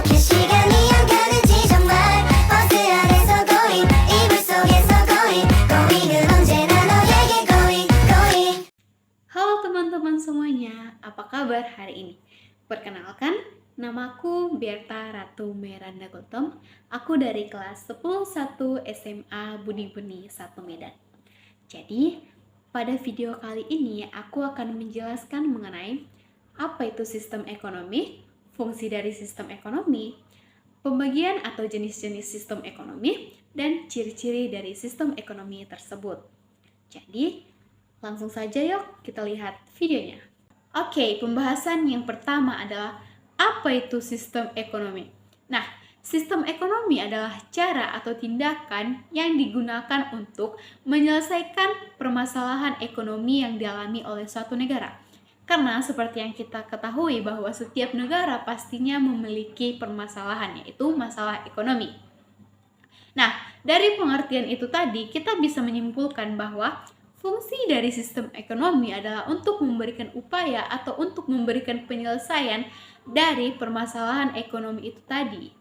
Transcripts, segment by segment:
이렇게 시간이 안 가는지 정말 버스 안에서 고잉 이불 속에서 고잉 고잉은 언제나 너에게 고잉 고잉. Halo teman-teman semuanya, apa kabar hari ini? Perkenalkan, namaku Berta Ratu Miranda Gautam. Aku dari kelas 10-1 SMA Budi Beni 1 Medan. Jadi, pada video kali ini aku akan menjelaskan mengenai apa itu sistem ekonomi, fungsi dari sistem ekonomi, pembagian atau jenis-jenis sistem ekonomi, dan ciri-ciri dari sistem ekonomi tersebut. Jadi, langsung saja yuk kita lihat videonya. Oke, pembahasan yang pertama adalah apa itu sistem ekonomi. Nah, sistem ekonomi adalah cara atau tindakan yang digunakan untuk menyelesaikan permasalahan ekonomi yang dialami oleh suatu negara. Karena seperti yang kita ketahui bahwa setiap negara pastinya memiliki permasalahan, yaitu masalah ekonomi. Nah, dari pengertian itu tadi kita bisa menyimpulkan bahwa fungsi dari sistem ekonomi adalah untuk memberikan upaya atau untuk memberikan penyelesaian dari permasalahan ekonomi itu tadi.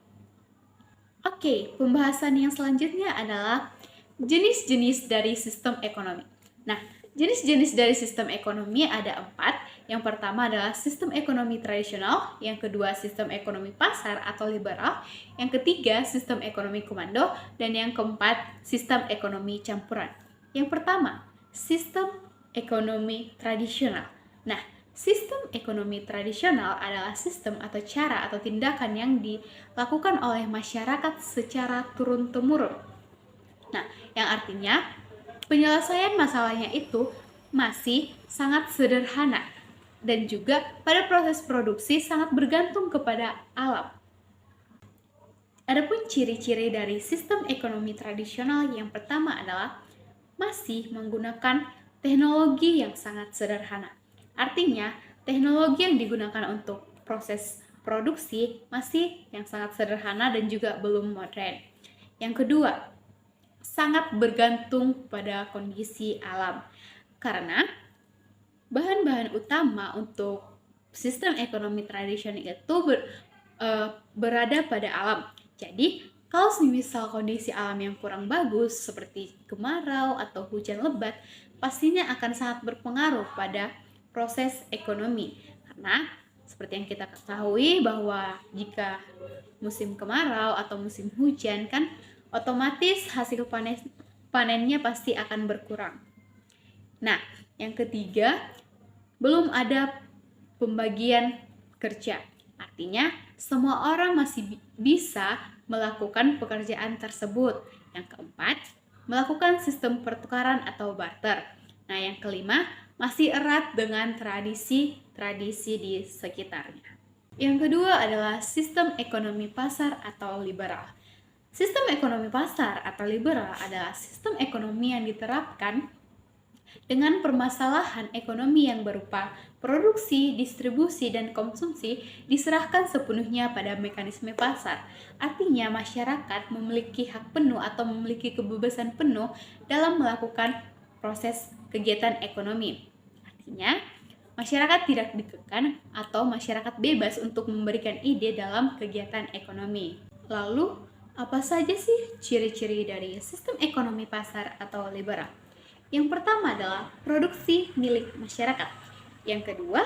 Oke, pembahasan yang selanjutnya adalah jenis-jenis dari sistem ekonomi. Nah, jenis-jenis dari sistem ekonomi ada 4. Yang pertama adalah sistem ekonomi tradisional, yang kedua sistem ekonomi pasar atau liberal, yang ketiga sistem ekonomi komando, dan yang keempat sistem ekonomi campuran. Yang pertama, sistem ekonomi tradisional. Nah, sistem ekonomi tradisional adalah sistem atau cara atau tindakan yang dilakukan oleh masyarakat secara turun-temurun. Nah, yang artinya penyelesaian masalahnya itu masih sangat sederhana dan juga pada proses produksi sangat bergantung kepada alam. Adapun ciri-ciri dari sistem ekonomi tradisional yang pertama adalah masih menggunakan teknologi yang sangat sederhana. Artinya, teknologi yang digunakan untuk proses produksi masih yang sangat sederhana dan juga belum modern. Yang kedua, sangat bergantung pada kondisi alam. Karena bahan-bahan utama untuk sistem ekonomi tradisional itu berada pada alam. Jadi, kalau misal kondisi alam yang kurang bagus seperti kemarau atau hujan lebat, pastinya akan sangat berpengaruh pada proses ekonomi. Karena seperti yang kita ketahui bahwa jika musim kemarau atau musim hujan kan otomatis hasil panennya pasti akan berkurang. Nah, yang ketiga, belum ada pembagian kerja. Artinya, semua orang masih bisa melakukan pekerjaan tersebut. Yang keempat, melakukan sistem pertukaran atau barter. Nah, yang kelima, masih erat dengan tradisi-tradisi di sekitarnya. Yang kedua adalah sistem ekonomi pasar atau liberal. Sistem ekonomi pasar atau liberal adalah sistem ekonomi yang diterapkan dengan permasalahan ekonomi yang berupa produksi, distribusi, dan konsumsi diserahkan sepenuhnya pada mekanisme pasar. Artinya masyarakat memiliki hak penuh atau memiliki kebebasan penuh dalam melakukan proses kegiatan ekonomi. Artinya masyarakat tidak dikekang atau masyarakat bebas untuk memberikan ide dalam kegiatan ekonomi. Lalu, apa saja sih ciri-ciri dari sistem ekonomi pasar atau liberal? Yang pertama adalah produksi milik masyarakat. Yang kedua,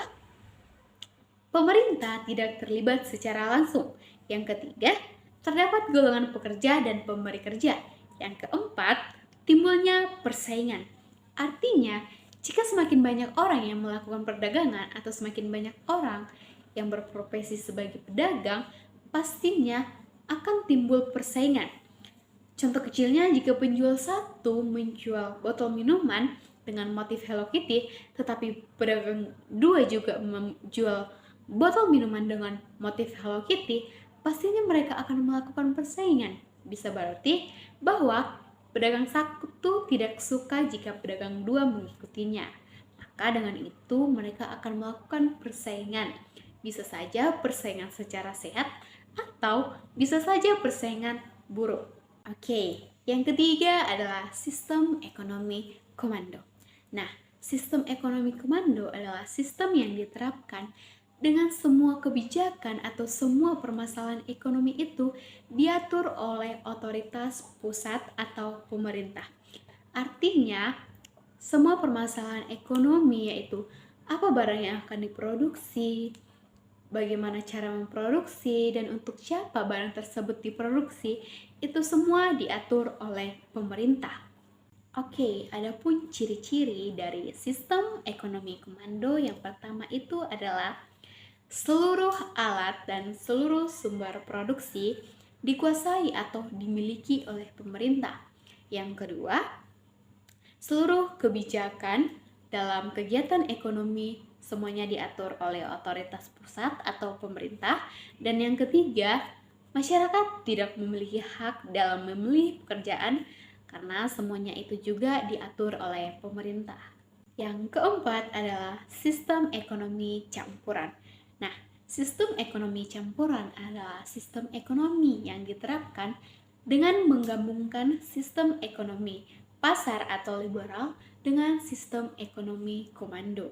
pemerintah tidak terlibat secara langsung. Yang ketiga, terdapat golongan pekerja dan pemberi kerja. Yang keempat, timbulnya persaingan. Artinya, jika semakin banyak orang yang melakukan perdagangan atau semakin banyak orang yang berprofesi sebagai pedagang, pastinya akan timbul persaingan. Contoh kecilnya, jika penjual satu menjual botol minuman dengan motif Hello Kitty, tetapi pedagang dua juga menjual botol minuman dengan motif Hello Kitty, pastinya mereka akan melakukan persaingan. Bisa berarti bahwa pedagang satu tidak suka jika pedagang dua mengikutinya. Maka dengan itu mereka akan melakukan persaingan. Bisa saja persaingan secara sehat atau bisa saja persaingan buruk. Oke, yang ketiga adalah sistem ekonomi komando. Nah, sistem ekonomi komando adalah sistem yang diterapkan dengan semua kebijakan atau semua permasalahan ekonomi itu diatur oleh otoritas pusat atau pemerintah. Artinya, semua permasalahan ekonomi yaitu apa barang yang akan diproduksi, bagaimana cara memproduksi, dan untuk siapa barang tersebut diproduksi, itu semua diatur oleh pemerintah. Oke, ada pun ciri-ciri dari sistem ekonomi komando. Yang pertama itu adalah seluruh alat dan seluruh sumber produksi dikuasai atau dimiliki oleh pemerintah. Yang kedua, seluruh kebijakan dalam kegiatan ekonomi semuanya diatur oleh otoritas pusat atau pemerintah. Dan yang ketiga, masyarakat tidak memiliki hak dalam memilih pekerjaan karena semuanya itu juga diatur oleh pemerintah. Yang keempat adalah sistem ekonomi campuran. Nah, sistem ekonomi campuran adalah sistem ekonomi yang diterapkan dengan menggabungkan sistem ekonomi pasar atau liberal dengan sistem ekonomi komando.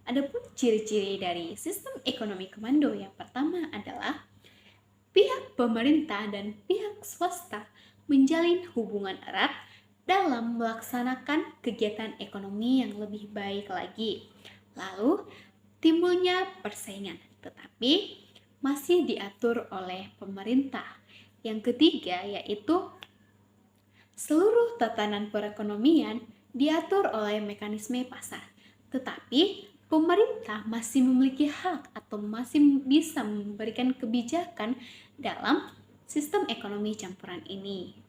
Adapun ciri-ciri dari sistem ekonomi komando yang pertama adalah pihak pemerintah dan pihak swasta menjalin hubungan erat dalam melaksanakan kegiatan ekonomi yang lebih baik lagi. Lalu, timbulnya persaingan, tetapi masih diatur oleh pemerintah. Yang ketiga yaitu seluruh tatanan perekonomian diatur oleh mekanisme pasar, tetapi pemerintah masih memiliki hak atau masih bisa memberikan kebijakan dalam sistem ekonomi campuran ini.